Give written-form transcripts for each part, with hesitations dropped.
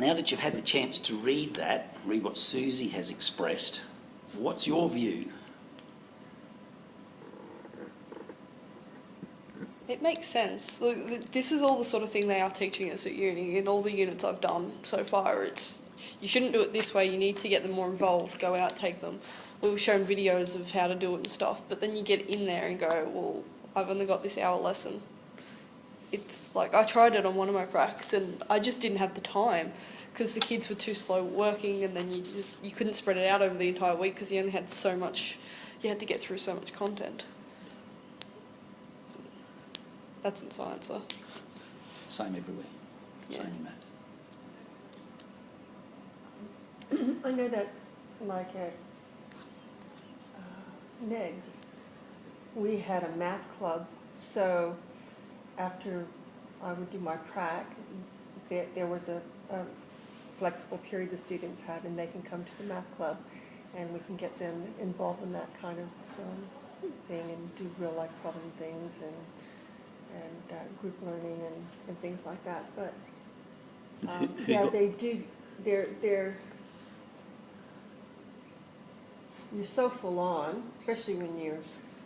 now that you've had the chance to read that, read what Susie has expressed, what's your view? It makes sense. Look, this is all the sort of thing they are teaching us at uni. In all the units I've done so far, it's you shouldn't do it this way. You need to get them more involved. Go out, take them. We were shown videos of how to do it and stuff, but then you get in there and go, well, I've only got this hour lesson. It's like I tried it on one of my pracs and I just didn't have the time because the kids were too slow working, and then you couldn't spread it out over the entire week because you only had so much. You had to get through so much content. That's in science, though. Same everywhere. Yeah. Same in maths. I know that, like at NEGS, we had a math club, so after I would do my prac, there was a flexible period the students had, and they can come to the math club, and we can get them involved in that kind of thing and do real-life problem things and group learning and things like that. But yeah, they do. You're so full on, especially when you're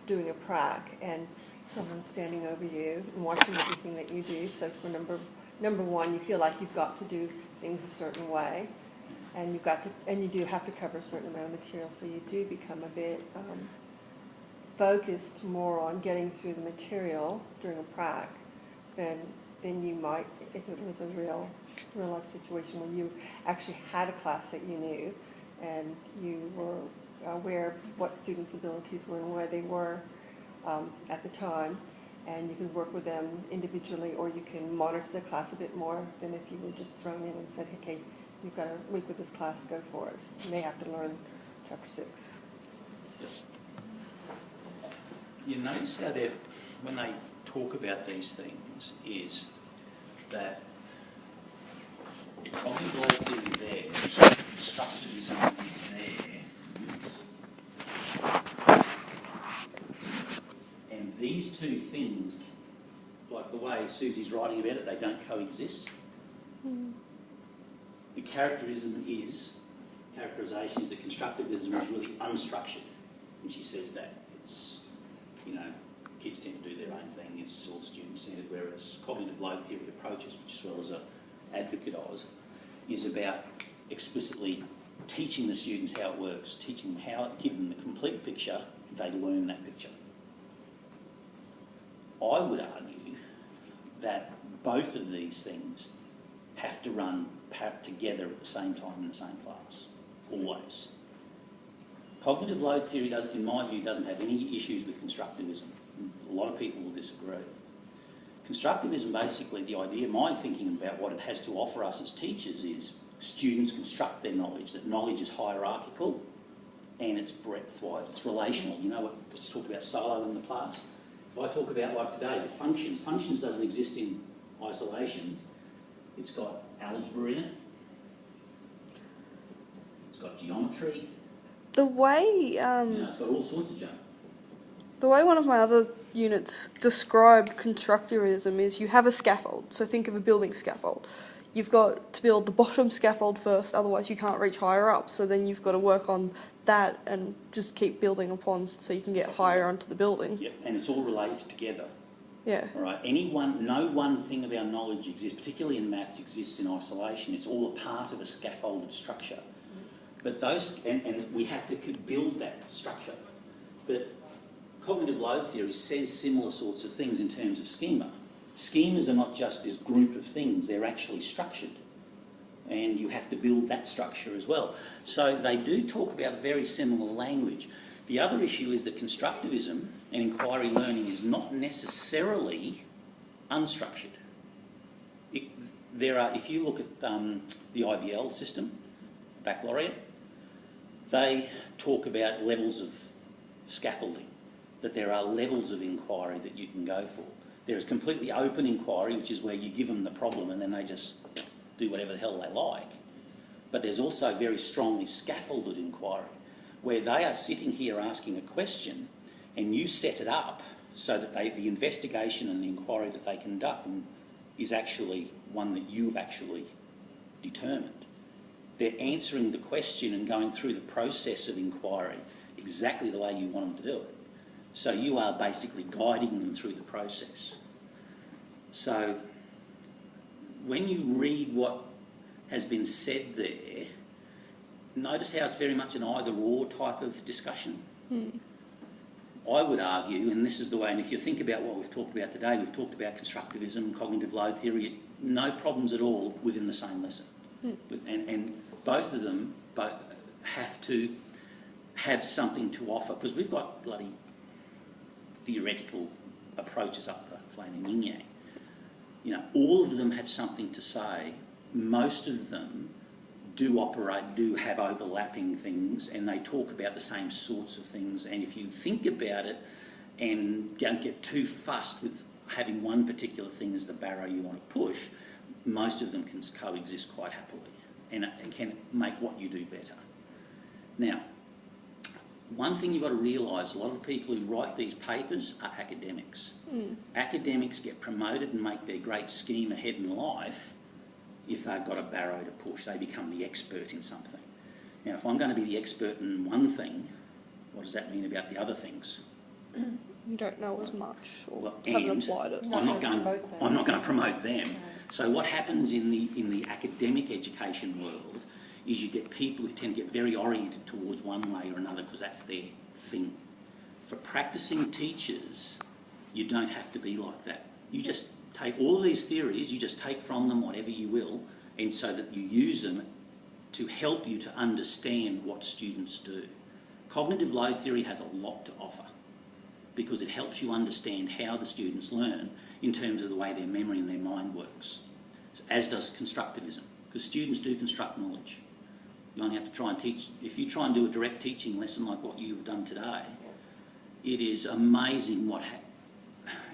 doing a prac and someone's standing over you and watching everything that you do. So for number one, you feel like you've got to do things a certain way, and you do have to cover a certain amount of material. So you do become a bit focused more on getting through the material during a prac than you might if it was a real life situation where you actually had a class that you knew and you were aware of what students' abilities were and where they were at the time, and you can work with them individually, or you can monitor the class a bit more than if you were just thrown in and said, okay, you've got a week with this class, go for it. And they have to learn chapter 6. You notice how when they talk about these things is that the cognitive load theory there, constructivism is there, and these two things, like the way Susie's writing about it, they don't coexist. The characterization is that constructivism is really unstructured, and she says that it's, kids tend to do their own thing, it's all student-centred, whereas cognitive load theory approaches, which as well as an advocate of, is about explicitly teaching the students how it works, teaching them how, give them the complete picture, they learn that picture. I would argue that both of these things have to run together at the same time in the same class, always. Cognitive load theory, in my view, doesn't have any issues with constructivism. A lot of people will disagree. Constructivism, basically, the idea, my thinking about what it has to offer us as teachers is students construct their knowledge, that knowledge is hierarchical and it's breadth-wise, it's relational. You know what we talked about silo in the class? If I talk about, like today, the functions doesn't exist in isolation. It's got algebra in it. It's got geometry. The way it's got all sorts of junk. The way one of my other units described constructivism is you have a scaffold. So think of a building scaffold. You've got to build the bottom scaffold first, otherwise you can't reach higher up. So then you've got to work on that and just keep building upon so you can get higher onto the building. Yep, and it's all related together. Yeah. All right. No one thing of our knowledge exists, particularly in maths, exists in isolation. It's all a part of a scaffolded structure. But and we have to build that structure. But cognitive load theory says similar sorts of things in terms of schema. Schemas are not just this group of things, they're actually structured. And you have to build that structure as well. So they do talk about very similar language. The other issue is that constructivism and inquiry learning is not necessarily unstructured. If you look at the IBL system, baccalaureate, they talk about levels of scaffolding, that there are levels of inquiry that you can go for. There is completely open inquiry, which is where you give them the problem and then they just do whatever the hell they like. But there's also very strongly scaffolded inquiry, where they are sitting here asking a question and you set it up so that the investigation and the inquiry that they conduct is actually one that you've actually determined. They're answering the question and going through the process of inquiry exactly the way you want them to do it. So you are basically guiding them through the process. So when you read what has been said there, notice how it's very much an either-or type of discussion. I would argue, and this is the way, and if you think about what we've talked about today, we've talked about constructivism, cognitive load theory, no problems at all within the same lesson. And both of them have to have something to offer, because we've got bloody theoretical approaches up the flaming yin-yang. You know, all of them have something to say. Most of them do have overlapping things, and they talk about the same sorts of things. And if you think about it and don't get too fussed with having one particular thing as the barrow you want to push, most of them can coexist quite happily and can make what you do better. Now, one thing you've got to realise, a lot of the people who write these papers are academics. Academics get promoted and make their great scheme ahead in life if they've got a barrow to push. They become the expert in something. Now, if I'm going to be the expert in one thing, what does that mean about the other things? You don't know as much, or Well, haven't and applied it. I'm not going to promote them. No. So what happens in the academic education world is you get people who tend to get very oriented towards one way or another because that's their thing. For practicing teachers, you don't have to be like that. You just take all of these theories, you just take from them whatever you will, and so that you use them to help you to understand what students do. Cognitive load theory has a lot to offer because it helps you understand how the students learn in terms of the way their memory and their mind works, as does constructivism, because students do construct knowledge. You only have to try and teach. If you try and do a direct teaching lesson like what you've done today, it is amazing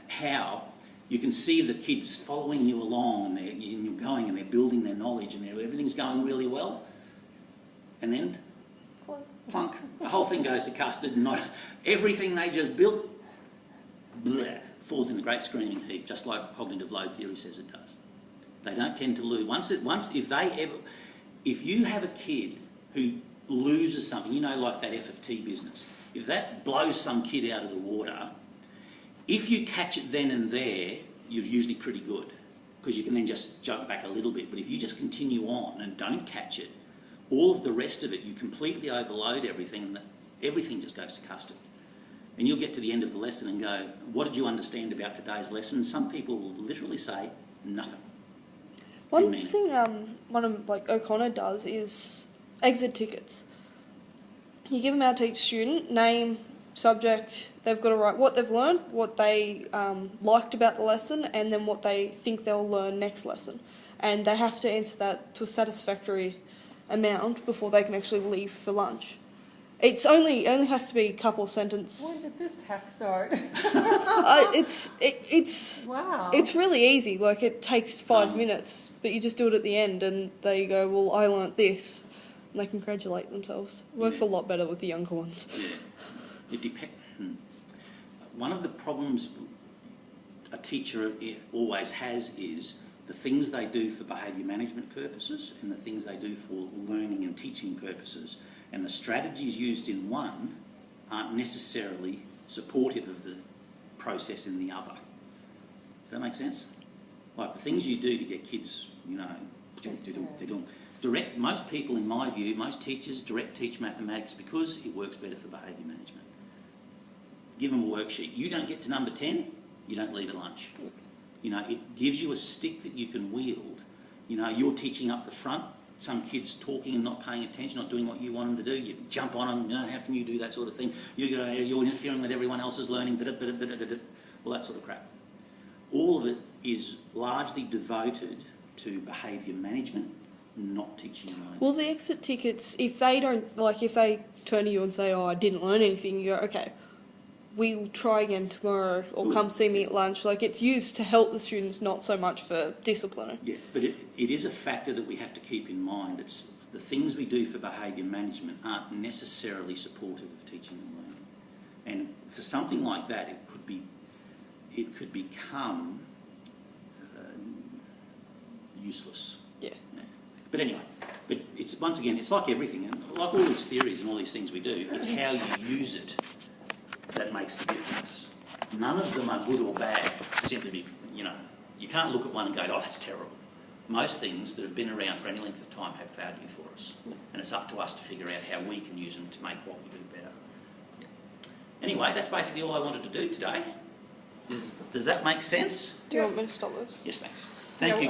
how you can see the kids following you along, and you're going and they're building their knowledge and everything's going really well. And then, plunk, the whole thing goes to custard, and not everything they just built bleh, falls in a great screaming heap, just like cognitive load theory says it does. They don't tend to lose. If you have a kid who loses something, you know, like that FFT business, if that blows some kid out of the water, if you catch it then and there, you're usually pretty good because you can then just jump back a little bit. But if you just continue on and don't catch it, all of the rest of it, you completely overload everything and everything just goes to custard. And you'll get to the end of the lesson and go, what did you understand about today's lesson? Some people will literally say nothing. One thing one of O'Connor does is exit tickets. You give them out to each student, name, subject, they've got to write what they've learned, what they liked about the lesson, and then what they think they'll learn next lesson. And they have to answer that to a satisfactory amount before they can actually leave for lunch. It only has to be a couple of sentences. When did this start? It's Wow. It's really easy. Like, it takes 5 minutes, but you just do it at the end, and they go, "Well, I learnt this," and they congratulate themselves. It works a lot better with the younger ones. Yeah. It depends. One of the problems a teacher always has is the things they do for behaviour management purposes and the things they do for learning and teaching purposes, and the strategies used in one aren't necessarily supportive of the process in the other. Does that make sense? Like the things you do to get kids, you know, they're doing. Most people, in my view, most teachers direct teach mathematics because it works better for behaviour management. Give them a worksheet. You don't get to number 10, you don't leave at lunch. You know, it gives you a stick that you can wield. You know, you're teaching up the front, some kids talking and not paying attention, not doing what you want them to do, you jump on them, you know, how can you do that sort of thing? You're interfering with everyone else's learning, all that sort of crap. All of it is largely devoted to behaviour management, not teaching and learning. Well, the exit tickets, if they turn to you and say, "Oh, I didn't learn anything," you go, "Okay, we'll try again tomorrow," or "Come see me at lunch." Like, it's used to help the students, not so much for discipline. Yeah, but it is a factor that we have to keep in mind. It's the things we do for behaviour management aren't necessarily supportive of teaching and learning. And for something like that, it could become useless. Yeah. But anyway, but it's once again, it's like everything, and like all these theories and all these things we do, it's how you use it that makes the difference. None of them are good or bad simply because, you can't look at one and go, oh, that's terrible. Most things that have been around for any length of time have value for us. And it's up to us to figure out how we can use them to make what we do better. Yeah. Anyway, that's basically all I wanted to do today. Does that make sense? Do you want me to stop this? Yes, thanks. Thank Yeah, you.